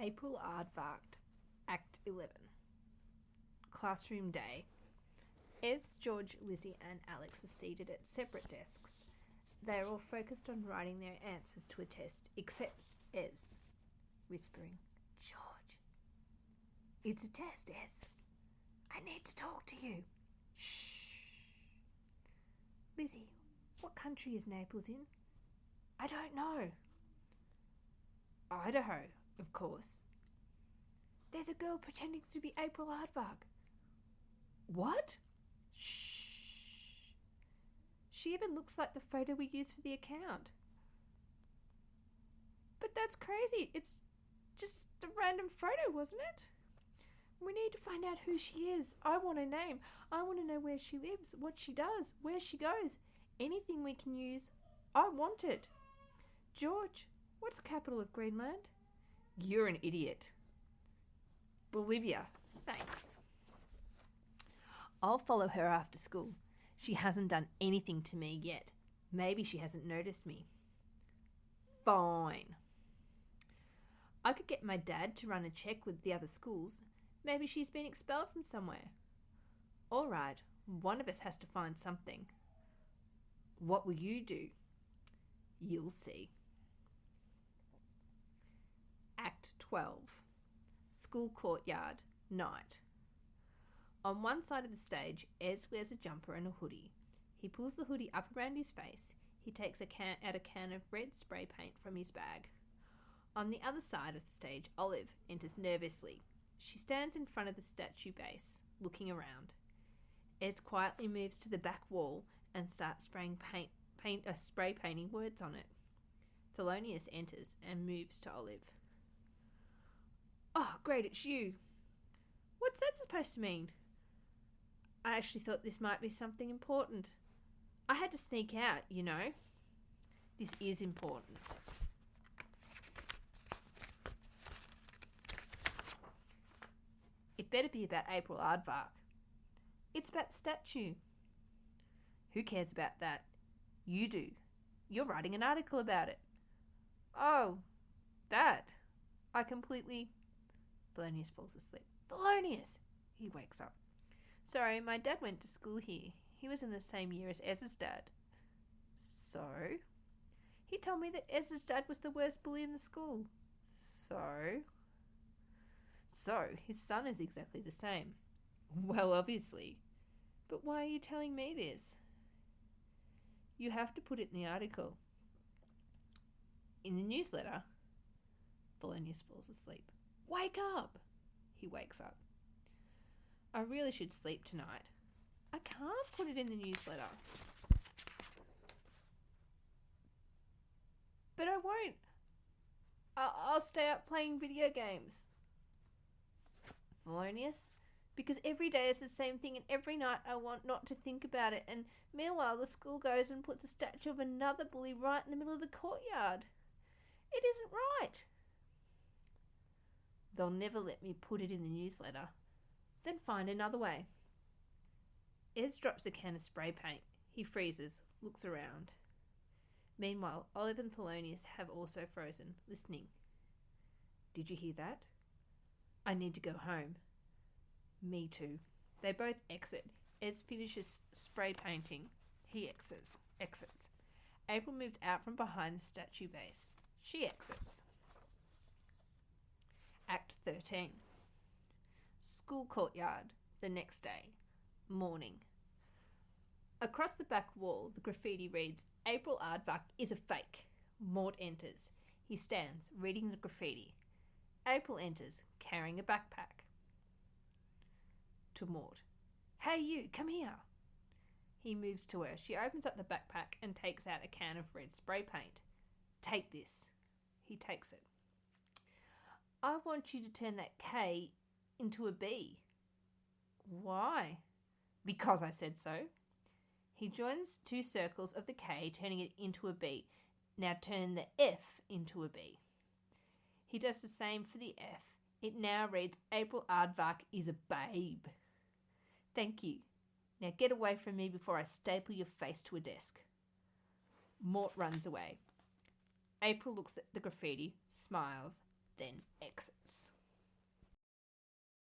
April Aardvark, Act 11. Classroom day. Ez, George, Lizzie and Alex are seated at separate desks. They are all focused on writing their answers to a test, except Ez, whispering, "George, it's a test, Ez. I need to talk to you." "Shh." "Lizzie, what country is Naples in?" "I don't know." "Idaho, of course." "There's a girl pretending to be April Aardvark." "What?" "Shh. She even looks like the photo we used for the account." "But that's crazy. It's just a random photo, wasn't it?" "We need to find out who she is. I want her name. I want to know where she lives, what she does, where she goes. Anything we can use. I want it." "George, what's the capital of Greenland?" "You're an idiot." "Bolivia." "Thanks." "I'll follow her after school. She hasn't done anything to me yet. Maybe she hasn't noticed me." "Fine." "I could get my dad to run a check with the other schools. Maybe she's been expelled from somewhere." "All right, one of us has to find something." "What will you do?" "You'll see." Act 12. School courtyard, night. On one side of the stage, Ez wears a jumper and a hoodie. He pulls the hoodie up around his face. He takes out a can of red spray paint from his bag. On the other side of the stage, Olive enters nervously. She stands in front of the statue base, looking around. Ez quietly moves to the back wall and starts spray painting words on it. Thelonious enters and moves to Olive. "Oh, great, it's you. What's that supposed to mean?" "I actually thought this might be something important. I had to sneak out, you know." "This is important." "It better be about April Aardvark." "It's about the statue." "Who cares about that?" "You do. You're writing an article about it." "Oh, that. I completely..." Thelonious falls asleep. "Thelonious!" He wakes up. "Sorry, my dad went to school here. He was in the same year as Ez's dad." "So?" "He told me that Ez's dad was the worst bully in the school." "So?" "So, his son is exactly the same." "Well, obviously. But why are you telling me this?" "You have to put it in the article." "In the newsletter?" Thelonious falls asleep. "Wake up!" He wakes up. "I really should sleep tonight." "I can't put it in the newsletter." "But I won't. I'll stay up playing video games." "Thelonious, because every day is the same thing and every night I want not to think about it, and meanwhile the school goes and puts a statue of another bully right in the middle of the courtyard. It isn't right." "They'll never let me put it in the newsletter." "Then find another way." Ez drops a can of spray paint. He freezes, looks around. Meanwhile, Olive and Thelonious have also frozen, listening. "Did you hear that?" "I need to go home." "Me too." They both exit. Ez finishes spray painting. He exits. April moves out from behind the statue base. She exits. Act 13. School courtyard, the next day. Morning. Across the back wall, the graffiti reads, "April Aardvark is a fake." Mort enters. He stands, reading the graffiti. April enters, carrying a backpack. To Mort. "Hey you, come here." He moves to her. She opens up the backpack and takes out a can of red spray paint. "Take this." He takes it. "I want you to turn that K into a B." "Why?" "Because I said so." He joins two circles of the K, turning it into a B. "Now turn the F into a B." He does the same for the F. It now reads, "April Aardvark is a babe." "Thank you. Now get away from me before I staple your face to a desk." Mort runs away. April looks at the graffiti, smiles, then